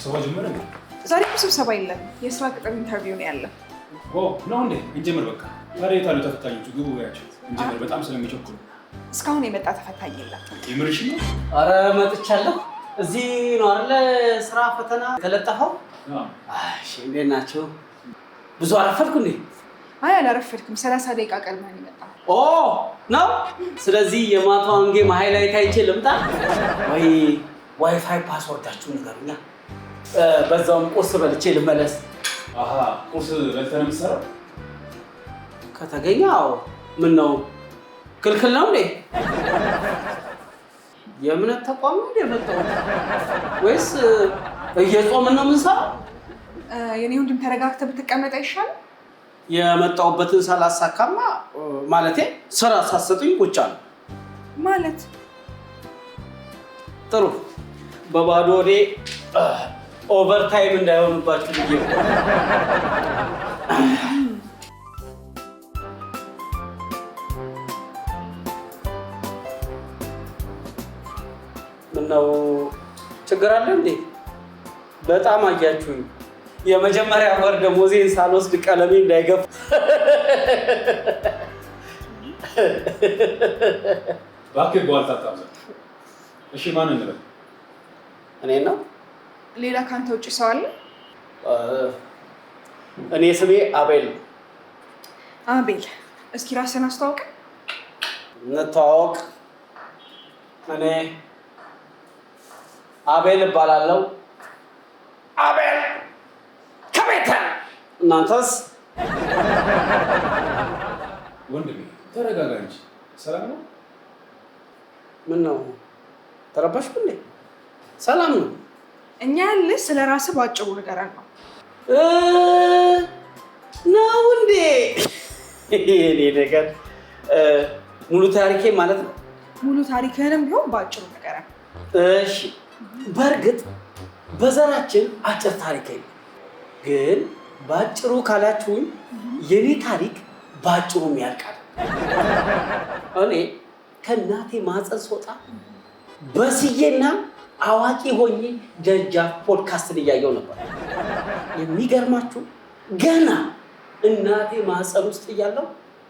ስብሰባ ጀመረ እንዴ? ዛሬ እኮ ስብሰባ የለም፣ የስራ ቅጥር ኢንተርቪው ነው ያለ። ነው እንዴ? እንጀምር በቃ። ዛሬ የታሉ ተፈታኞቹ? ግቡ ያቸው እንጀምር። በጣም ስለሚቸኩሉ እስካሁን የመጣ ተፈታኝ የለም። የምርሽ ነው? አረ መጥቻለሁ። እዚህ ነው አይደል ስራ ፈተና ተለጠፈው? እሺ እንዴት ናችሁ? ብዙ አረፈድኩ እንዴ? አይ አላረፈድኩም። 30 ደቂቃ ቀድመን የመጣው። ኦ ነው። ስለዚህ የማታውን ጌም ሃይላይት አይቼ ልምጣ ወይ? ዋይፋይ ፓስወርዳችሁ ንገሩኛ። በዛውም ቁርስ በልቼ ልመለስ። ቁርስ በልተህ ነው የምትሰራው? ከተገኘ አዎ። ምን ነው ክልክል ነው እንዴ? የእምነት ተቋም ነው የመጣው ወይስ እየጾምን ነው የምንሰራው? የኔ ወንድም ተረጋግተህ ብትቀመጥ አይሻልም? የመጣሁበትን ሳላሳካማ ማለቴ ስራ ሳሰጡኝ ቁጭ አለ ማለት። ጥሩ በባዶ ወዴ ኦቨርታይም እንዳይሆንባችሁ ብዬ ምነው ችግር አለ እንዴ? በጣም አያችሁኝ። የመጀመሪያ ወር ደሞዜን ሳልወስድ ቀለሜ እንዳይገፋ። እባክህ በኋላ ታጣብዛ። እሺ ማን እንበል? እኔ ነው። ሌላ ካንተ ውጭ ሰው አለ? እኔ ስሜ አቤል ነው። አቤል፣ እስኪ ራስን አስተዋውቅ። እንተዋወቅ። እኔ አቤል እባላለሁ። አቤል ከቤተ። እናንተስ? ወንድሜ ተረጋጋ እንጂ። ሰላም ነው? ምን ነው ተረባሽኩ እንዴ? ሰላም ነው። እኛ ያለ ስለ ራስህ ባጭሩ ንገረን ነው። ነው እንዴ? የኔ ነገር ሙሉ ታሪኬ ማለት ነው። ሙሉ ታሪክህንም ቢሆን ባጭሩ ንገረን። እሺ፣ በእርግጥ በዘራችን አጭር ታሪክ የለም፣ ግን ባጭሩ ካላችሁኝ የኔ ታሪክ ባጭሩም ያልቃል። እኔ ከእናቴ ማህፀን ስወጣ በስዬና አዋቂ ሆኜ ደጃፍ ፖድካስትን እያየው ነበር። የሚገርማችሁ ገና እናቴ ማህፀን ውስጥ እያለው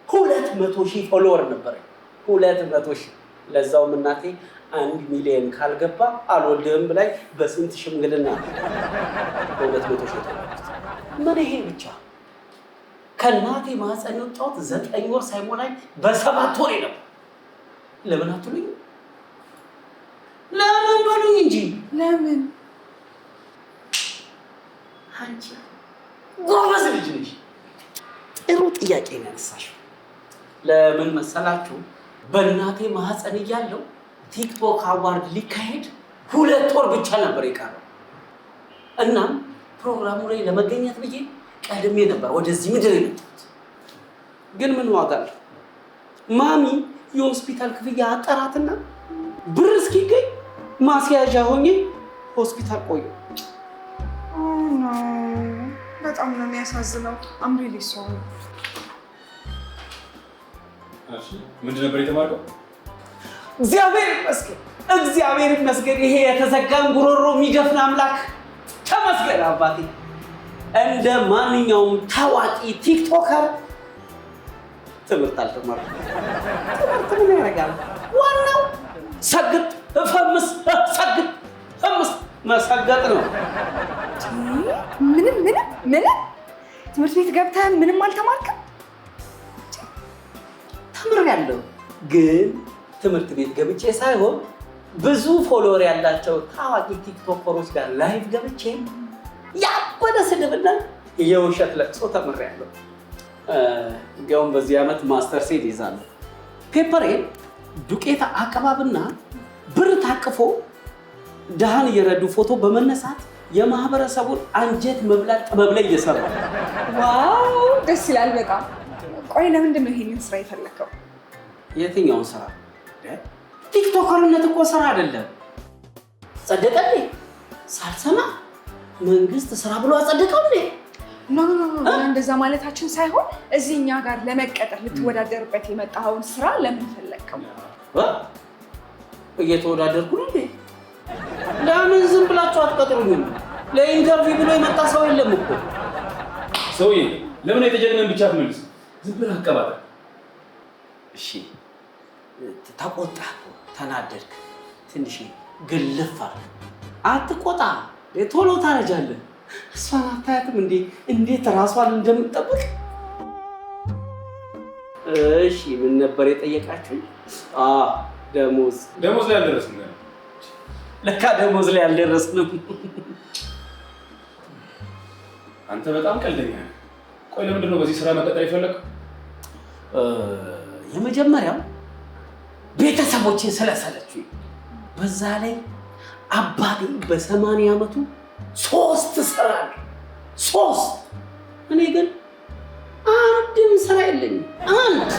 200,000 ፎሎወር ነበረ። 200,000። ለዛውም እናቴ 1 ሚሊዮን ካልገባ አልወልድህም ብላኝ በስንት ሽምግልና 200,000 ምን ይሄ ብቻ። ከእናቴ ማህፀን የወጣሁት 9 ወር ሳይሞላኝ በ7 ወር ነበር። ለምን አትሉኝ? ለምን በሉኝ እንጂ። ለምን? አንቺ ጎበዝ ልጅ ነሽ። ጥሩ ጥያቄ ነው ያነሳሽው። ለምን መሰላችሁ? በእናቴ ማህፀን እያለሁ ቲክቶክ አዋርድ ሊካሄድ 2 ወር ብቻ ነበር የቀረው። እናም ፕሮግራሙ ላይ ለመገኘት ብዬ ቀድሜ ነበር ወደዚህ ምድር የመጣሁት። ግን ምን ዋጋ አለው? ማሚ የሆስፒታል ክፍያ አጠራትና ብር እስኪገኝ ማስያዣ ሆኜ ሆስፒታል ቆየሁ። በጣም ነው የሚያሳዝነው። አምሪሊ ሰው ነው። እሺ ምንድን ነበር የተማርከው? እግዚአብሔር ይመስገን፣ እግዚአብሔር ይመስገን። ይሄ የተዘጋን ጉሮሮ የሚደፍን አምላክ ተመስገን አባቴ። እንደ ማንኛውም ታዋቂ ቲክቶከር ትምህርት አልተማርኩም። ትምህርት ምን ያደርጋል? ዋናው ሰግጥ ፈምስ፣ ሰግጥ ፈምስ መሰገጥ ነው። ምንም ትምህርት ቤት ገብተህ ምንም አልተማርክም? ተምሬያለሁ፣ ግን ትምህርት ቤት ገብቼ ሳይሆን ብዙ ፎሎወር ያላቸው ታዋቂ ቲክቶከሮች ጋር ላይቭ ገብቼ ያበደ ስድብና የውሸት ለቅሶ ተምሬያለሁ። እንዲያውም በዚህ ዓመት ማስተርስ ይይዛለሁ። ፔፐሬ ዱቄት አቀባብና ብር ታቅፎ ድሃን እየረዱ ፎቶ በመነሳት የማህበረሰቡን አንጀት መብላት ጥበብ ላይ እየሰራ። ዋው ደስ ይላል በጣም። ቆይ ለምንድን ነው ይሄንን ስራ የፈለከው? የትኛውን ስራ? ቲክቶከርነት እኮ ስራ አይደለም። ጸደቀልኝ ሳልሰማ መንግስት ስራ ብሎ አጸደቀው እንዴ? ኖ እንደዛ ማለታችን ሳይሆን እዚህ እኛ ጋር ለመቀጠር ልትወዳደርበት የመጣኸውን ስራ ለምን ፈለከው? እየተወዳደርኩ ነው እንዴ? ለምን ዝም ብላችሁ አትቀጥሩኝም? ለኢንተርቪው ብሎ የመጣ ሰው የለም እኮ። ሰውዬ ለምን የተጀነን ብቻ አትመልስ? ዝም ብለህ አቀባጠር። እሺ ተቆጣ፣ ተናደድክ፣ ትንሽ ግልፍ አልክ። አትቆጣ፣ ቶሎ ታረጃለህ። እሷን አታያትም እንዴ እንዴት ራሷን እንደምትጠብቅ? እሺ ምን ነበር የጠየቃችሁ? ደሞዝ ላይ አልደረስንም። ለካ ደሞዝ ላይ አልደረስንም። አንተ በጣም ቀልደኛ ነህ። ቆይ ለምንድን ነው በዚህ ስራ መቀጠል የፈለግኸው? የመጀመሪያው ቤተሰቦቼ ስለሰለቹኝ፣ በዛ ላይ አባቴ በ80 ዓመቱ 3 ስራ አለ። 3 እኔ ግን አንድም ስራ የለኝም። አንድ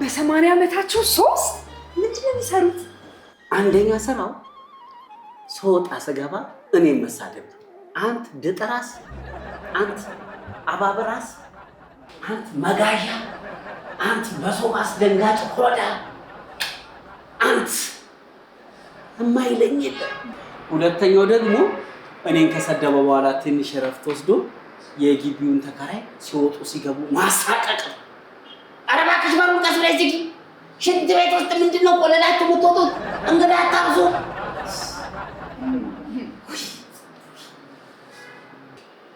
በ80 ዓመታቸው 3 ምንድን ነው የሚሰሩት? አንደኛ ስራው ስወጣ ስገባ እኔን መሳደብ ነው። አንተ ድጥራስ፣ አንተ አባብራስ፣ አንተ መጋዣ፣ አንተ በሰው አስደንጋጭ ሆዳ፣ አንተ የማይለኝ የለም። ሁለተኛው ደግሞ እኔን ከሰደበ በኋላ ትንሽ እረፍት ወስዶ የግቢውን ተከራይ ሲወጡ ሲገቡ ማሳቀቅ ነው። ኧረ እባክሽ በሩን ቀስ ብለሽ ዝጊ። ሽንት ቤት ውስጥ ምንድን ነው ቆለላችሁ የምትወጡት? እንግዳ አታብዙ።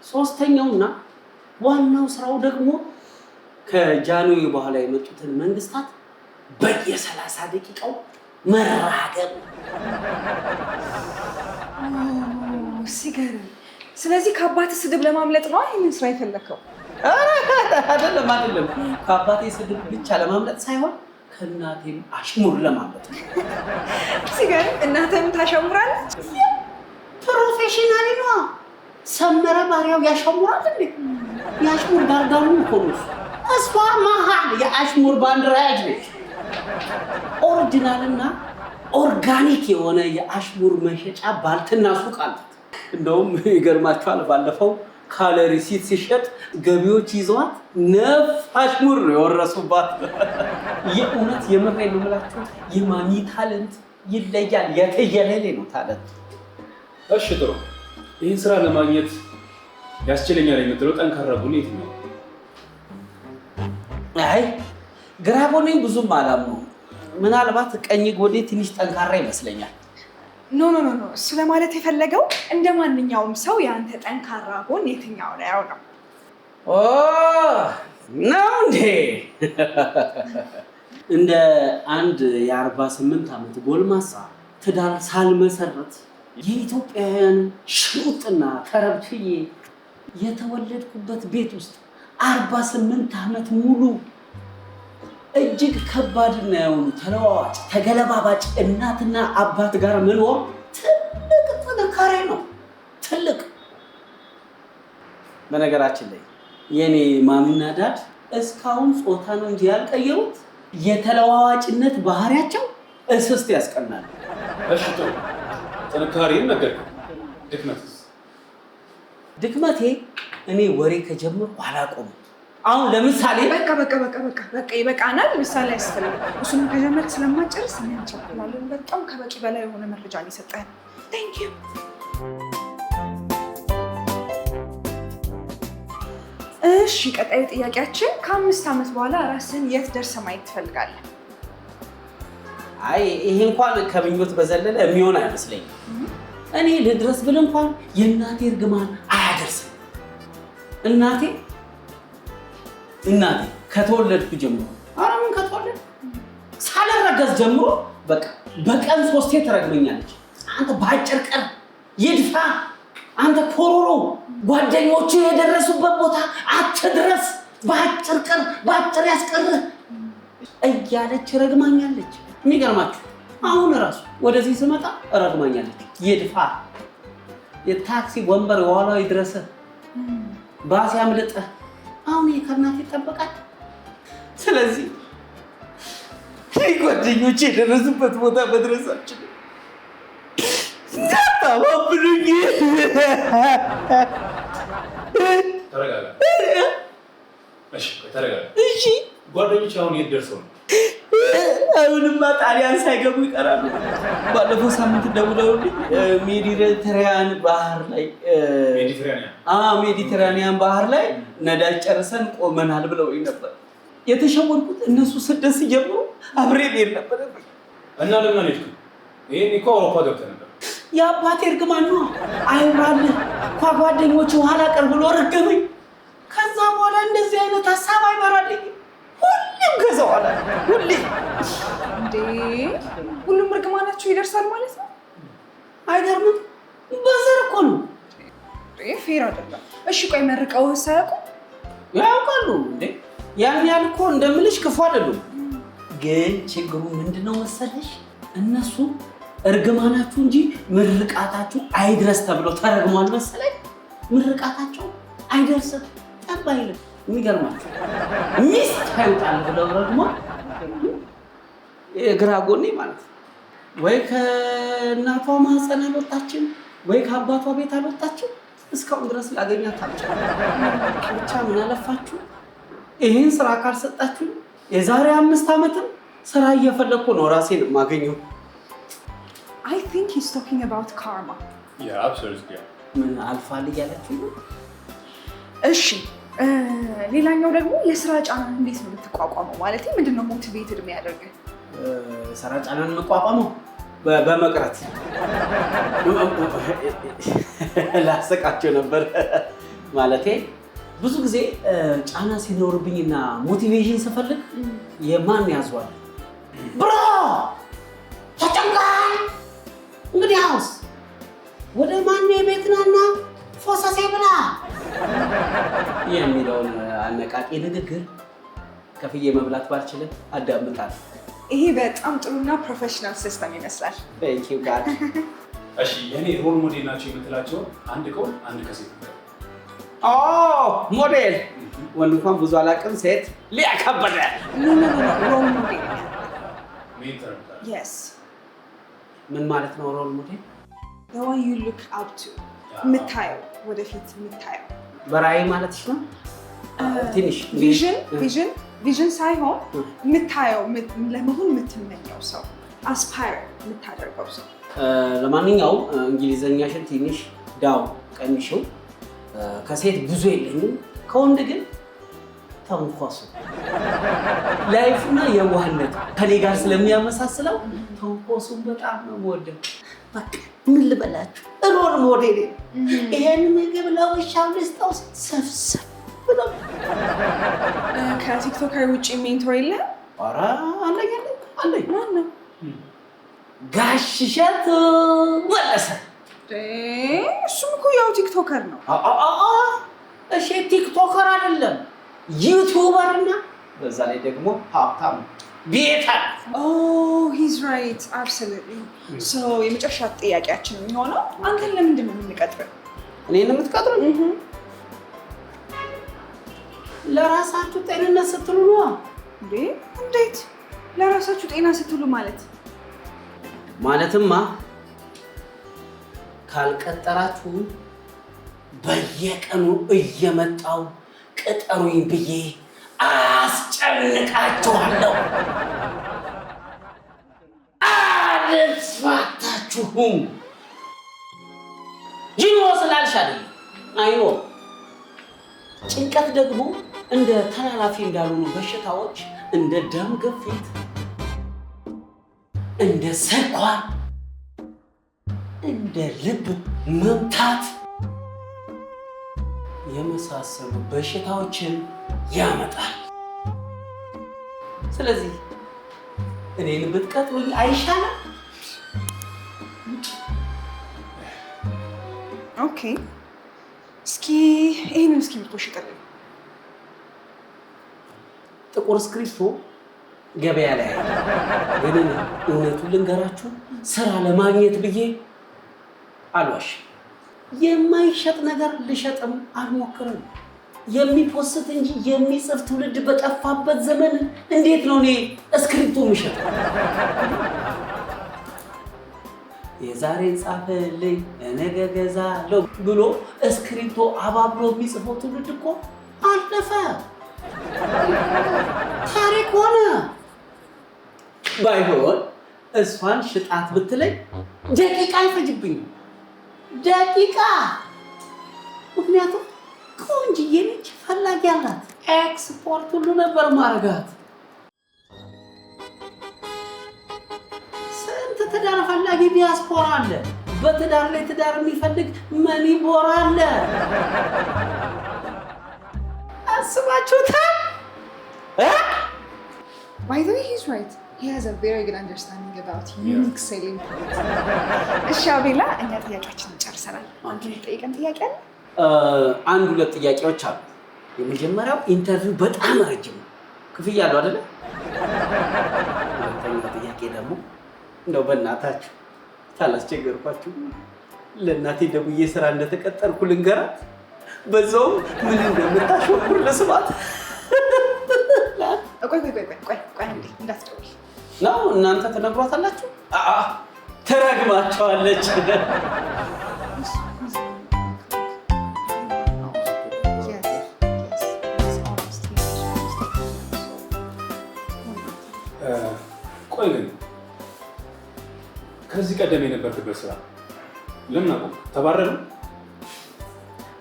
ሶስተኛውና ዋናው ስራው ደግሞ ከጃንሆይ በኋላ የመጡትን መንግስታት በየ30 ደቂቃው መራገም። ሲገርም። ስለዚህ ከአባትህ ስድብ ለማምለጥ ነው ይህንን ስራ የፈለከው? አይደለም። ከአባቴ ስድብ ብቻ ለማምለጥ ሳይሆን ከእናቴም አሽሙር ለማምለጥ ነው። ሲገርም። እናትህም ታሸሙራለች? ፕሮፌሽናሊ ነዋ። ሰመረ ባሪያው ያሸሙራል እንዴ? የአሽሙር ባርጋሩ እኮ ነው። እሷ መሀል የአሽሙር ባንዲራ ያዥ ነች። ኦሪጂናልና ኦርጋኒክ የሆነ የአሽሙር መሸጫ ባልትና ሱቅ አላት። እንደውም ይገርማችኋል፣ ባለፈው ካለ ሪሲት ሲሸጥ ገቢዎች ይዘዋት ነፍ አሽሙር ነው የወረሱባት። የእውነት የምሬን ነው የምላችሁ፣ የማሚ ታለንት ይለያል። የትየለሌ ነው ታለንት። እሺ ጥሩ። ይህን ስራ ለማግኘት ያስችለኛል የምትለው ጠንካራ ጎን የትኛው? አይ ግራ ጎኔን ብዙም አላምነውም። ምናልባት ቀኝ ጎኔ ትንሽ ጠንካራ ይመስለኛል። ኖ እሱ ለማለት የፈለገው እንደ ማንኛውም ሰው የአንተ ጠንካራ ጎን የትኛው ነው ነው። ነው እንዴ? እንደ አንድ የ48 ዓመት ጎልማሳ ትዳር ሳልመሰረት የኢትዮጵያውያን ሽሩጥና ከረብችዬ የተወለድኩበት ቤት ውስጥ 48 ዓመት ሙሉ እጅግ ከባድና የሆኑ ተለዋዋጭ ተገለባባጭ እናትና አባት ጋር መኖር ትልቅ ጥንካሬ ነው። ትልቅ። በነገራችን ላይ የኔ ማሚና ዳድ እስካሁን ጾታ ነው እንጂ ያልቀየሩት የተለዋዋጭነት ባህሪያቸው እስስት ያስቀናል። እሺ ጥሩ። ጥንካሬን ነገርከኝ። ድክመትስ? ድክመቴ እኔ ወሬ ከጀመርኩ አላቆምም። አሁን ለምሳሌ በቃ ይበቃናል። ምሳሌ ያስፈልጋል። እሱንም ከጀመርክ ስለማጨርስ እንቸኩላለን። በጣም ከበቂ በላይ የሆነ መረጃ ነው የሰጠን። ቴንክ ዩ። እሺ ቀጣዩ ጥያቄያችን ከ5 ዓመት በኋላ ራስን የት ደርሰህ ማየት ትፈልጋለህ? አይ ይሄ እንኳን ከምኞት በዘለለ የሚሆን አይመስለኝም። እኔ ልድረስ ብል እንኳን የእናቴ እርግማን አያደርስም። እናቴ ከተወለድኩ ጀምሮ ምን ከተወለድኩ ሳልረገዝ ጀምሮ በቃ በቀን 3 ትረግመኛለች። አንተ በአጭር ቀን ይድፋ፣ አንተ ኮሮሮ፣ ጓደኞቹ የደረሱበት ቦታ አትድረስ፣ በአጭር ቀን በአጭር ያስቀርህ እያለች ረግማኛለች። የሚገርማችሁ አሁን እራሱ ወደዚህ ስመጣ ረግማኛለች። ይድፋ፣ የታክሲ ወንበር የኋላው ይድረስህ፣ ባስ ያምልጥህ። አሁን ከእናቴ ይጠበቃል። ስለዚህ ጓደኞቼ የደረሱበት ቦታ መድረሳችን እንዳታባብሉኝ። ተረጋጋ። እሺ ተረጋጋ። እሺ ጓደኞች አሁን የት ደርሰው ነው? አሁንማ ጣሊያን ሳይገቡ ይቀራሉ። ባለፈው ሳምንት ደውለውልኝ ሜዲትራኒያን ባህር ላይ ሜዲትራኒያን ባህር ላይ ነዳጅ ጨርሰን ቆመናል ብለውኝ ነበር። የተሸወድኩት እነሱ ስደት ሲጀምሩ አብሬ ብሄድ ነበር። እና ለምን አልሄድክም? ይሄን እኮ አውሮፓ ገብተህ ነበር። የአባቴ እርግማን ነው። አይባልህ ጓደኞች ኋላ ቀር ብሎ ረገመኝ። ከዛ በኋላ እንደዚህ አይነት ሀሳብ አይመራልኝ። ሁሉም ገዛው አለ። እንዴ ሁሉም እርግማናቸው ይደርሳል ማለት ነው? አይገርምም? በዘር እኮ ነው። ፌር አይደለም። እሺ ቆይ መርቀው ሳያውቁ ያውቃሉ እንዴ? ያን ያህል እኮ እንደምልሽ ክፉ አይደሉም። ግን ችግሩ ምንድነው መሰለሽ? እነሱ እርግማናችሁ እንጂ ምርቃታችሁ አይድረስ ተብሎ ተረግሟል መሰለኝ። ምርቃታቸው አይደርስም ጠባይልም። የሚገርማችሁ ሚስት ታዩታል ብለው ረግሟል። የግራ ጎኔ ማለት ነው። ወይ ከእናቷ ማህፀን አልወጣችም፣ ወይ ከአባቷ ቤት አልወጣችም። እስካሁን ድረስ ላገኛት አልቻልኩም። ብቻ ምን አለፋችሁ ይህን ስራ ካልሰጣችሁ የዛሬ 5 ዓመትም ስራ እየፈለኩ ነው ራሴን የማገኘው። I think he's talking about karma. Yeah, absolutely. ምን አልፋል እያላችሁ ነው? እሺ ሌላኛው ደግሞ የስራ ጫና እንዴት ነው የምትቋቋመው? ማለት ምንድነው ሞቲቬትድ የሚያደርግህ? ስራ ጫናን መቋቋመው በመቅረት ላሰቃቸው ነበር ማለቴ ብዙ ብዙ ጊዜ ጫና ሲኖርብኝና ሞቲቬሽን ስፈልግ የማን ያዟል ብሮ ተጨንቃል እንግዲህ አውስ ወደ ማን ቤትናና ፎሳሴ ብላ የሚለውን አነቃቂ ንግግር ከፍዬ መብላት ባልችልም አዳምጣለሁ። ይሄ በጣም ጥሩና ፕሮፌሽናል ሲስተም ይመስላል። Thank you God። እሺ የኔ ሮል ሞዴል ናቸው የምትላቸው አንድ ከወንድ አንድ ከሴት ነው? ሞዴል ወንድ እንኳን ብዙ አላውቅም። ሴት ሊያከበደ ሮል ሞዴል ሜንተር። Yes። ምን ማለት ነው ሮል ሞዴል? The one you look up to። የምታየው ወደፊት የምታየው በራዕይ ማለትሽ ነው? ትንሽ ቪዥን ሳይሆን የምታየው ለመሆን የምትመኘው ሰው አስፓየር የምታደርገው ሰው። ለማንኛውም እንግሊዘኛሽን ትንሽ ዳው ቀንሽው። ከሴት ብዙ የለኝም፣ ከወንድ ግን ተንኳሱ ላይፍና የዋህነት ከኔ ጋር ስለሚያመሳስለው ተንኳሱን በጣም ነው የምወደው። በቃ ምን ልበላችሁ ሮል ሞዴል ይሄን ምግብ ለውሻው ልስጠው ሰፍሰፍ ብሎ። ከቲክቶከር ውጭ ሜንቶር የለህም? ኧረ አለኝ። ማን ነው? ጋሽ እሸቱ መለሰ። እሱም እኮ ያው ቲክቶከር ነው። እሺ ቲክቶከር አይደለም ዩቲዩበር እና በዛ ላይ ደግሞ ሀብታም ቤታ። ሂዝ ራይት አብሶሉትሊ። ሶ የመጨረሻ ጥያቄያችን የሚሆነው አንተን ለምንድን ነው የምንቀጥረው? እኔን የምትቀጥሩኝ? ለራሳችሁ ጤንነት ስትሉ ነው። እንዴ እንዴት ለራሳችሁ ጤና ስትሉ ማለትማ ካልቀጠራችሁ በየቀኑ እየመጣው ቅጠሩኝ ብዬ አስጨንቃችኋለሁ። አልፋታችሁም። ጅኖ ስላልሽ አይደለም። አይኖ ጭንቀት ደግሞ እንደ ተላላፊ እንዳልሆኑ በሽታዎች እንደ ደም ግፊት፣ እንደ ስኳር፣ እንደ ልብ መምታት የመሳሰሉ በሽታዎችን ያመጣል። ስለዚህ እኔን ብትቀጥሩኝ አይሻልም? ኦኬ እስኪ ይሄንን እስክሪፕቶ ሽጥልኝ። ጥቁር እስክሪፕቶ ገበያ ላይ ግን እውነቱን ልንገራችሁ ስራ ለማግኘት ብዬ አልዋሽም። የማይሸጥ ነገር ልሸጥም አልሞክርም። የሚፖስት እንጂ የሚጽፍ ትውልድ በጠፋበት ዘመን እንዴት ነው እኔ እስክሪፕቶ የምሸጥ? የዛሬን ጻፈልኝ ነገ ገዛለሁ ብሎ እስክሪፕቶ አባብሎ የሚጽፈው ትውልድ እኮ አለፈ፣ ታሪክ ሆነ። ባይሆን እሷን ሽጣት ብትለኝ ደቂቃ አይፈጅብኝም። ደቂቃ። ምክንያቱም ቆንጅዬ ነች፣ ፈላጊ አላት። ኤክስፖርት ሁሉ ነበር ማረጋት። ስንት ትዳር ፈላጊ ዲያስፖራ አለ። በትዳር ላይ ትዳር የሚፈልግ መኒ ቦራ አለ። አስባችሁታል? By the way, he's right. He has a very good understanding about unique selling points. እሺ አቤላ፣ እኛ ጥያቄዎችን ጨርሰናል። አንተ ጠይቀን ጥያቄ አለ? አንድ ሁለት ጥያቄዎች አሉ። የመጀመሪያው ኢንተርቪው በጣም ረጅም ነው። ክፍያ አለው አይደለ? ሁለተኛው ጥያቄ ደግሞ እንደው በእናታችሁ ካላስቸገርኳችሁ ለእናቴ ደውዬ ስራ እንደተቀጠርኩ ልንገራት፣ በዛውም ምን እንደምታሾኩር ለስባት። ቆይ እንዴ እንዳትደውል ነው። እናንተ ትነግሯታላችሁ? ተረግማቸዋለች። ቆይ ግን ከዚህ ቀደም የነበርክበት ስራ ለምን አቆምክ? ተባረሩ?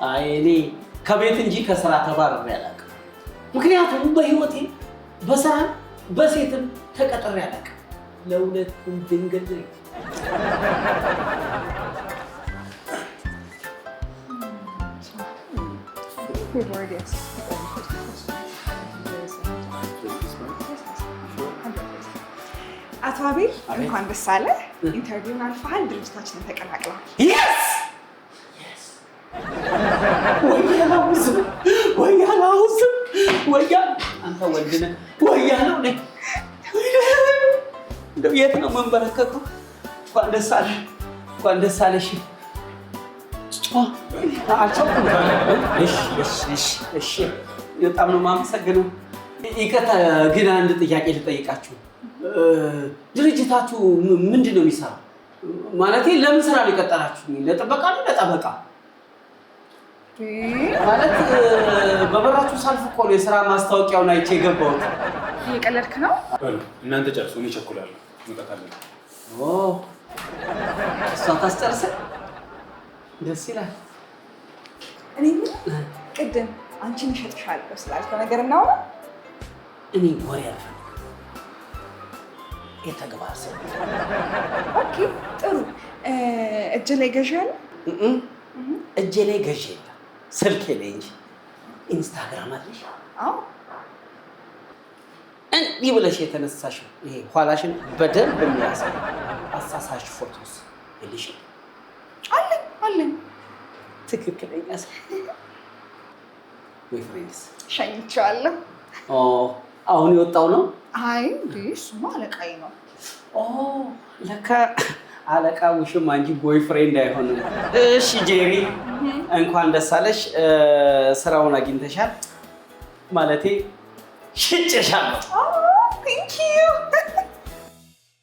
አይ እኔ ከቤት እንጂ ከስራ ተባረሬ አላውቅም። ምክንያቱም በህይወቴ በስራ በሴትም ተቀጥሬ አላውቅም። ለሁለቱም ድንገት ነኝ። አቶ አቤል እንኳን ደስ አለ። ኢንተርቪውን አልፈሃል፣ ድርጅታችንን ተቀላቅለሃል። ወያ አንተ ወንድ ነህ። ወያ ነው ነኝ። እንደው የት ነው መንበረከከው? እንኳን ደስ አለ፣ እንኳን ደስ አለሽ። እሺ፣ በጣም ነው የማመሰግነው። ይቅርታ ግን አንድ ጥያቄ ልጠይቃችሁ። ድርጅታችሁ ምንድን ነው የሚሰራው? ማለቴ ለምን ስራ ሊቀጠራችሁ? ለጥበቃ ነው ለጠበቃ? ማለት በበራችሁ ሳልፍ እኮ ነው የስራ ማስታወቂያውን አይቼ የገባሁት። እየቀለድክ ነው? እናንተ ጨርሱ፣ እኔ እቸኩላለሁ። እንቀጣለን። እሷ ታስጨርሰን። ደስ ይላል። እኔ ምን ቅድም አንቺን እሸጥሻለሁ ስላልከው ነገር እናውራ። እኔ ወሬ አልፈልግም፣ የተግባር ሰው። ኦኬ ጥሩ። እጅ ላይ ገዢ አለ? እጄ ላይ ገዢ የለም፣ ስልኬ ላይ እንጂ። ኢንስታግራም አለሽ? አዎ። እንዲህ ብለሽ የተነሳሽው ይሄ ኋላሽን በደንብ የሚያሳይ አሳሳሽ ፎቶስ የለሽም? አለኝ። ትክክለኛ ሰው ወይ ፍሬንድስ? ሸኝቼዋለሁ። አሁን የወጣው ነው? አይ እንዴ እሱማ አለቃዬ ነው። ለካ አለቃ ውሽማ እንጂ ቦይ ፍሬንድ አይሆንም። እሺ ጄሪ እንኳን ደስ አለሽ። ስራውን አግኝተሻል? ማለቴ ሽጭሻለሁ።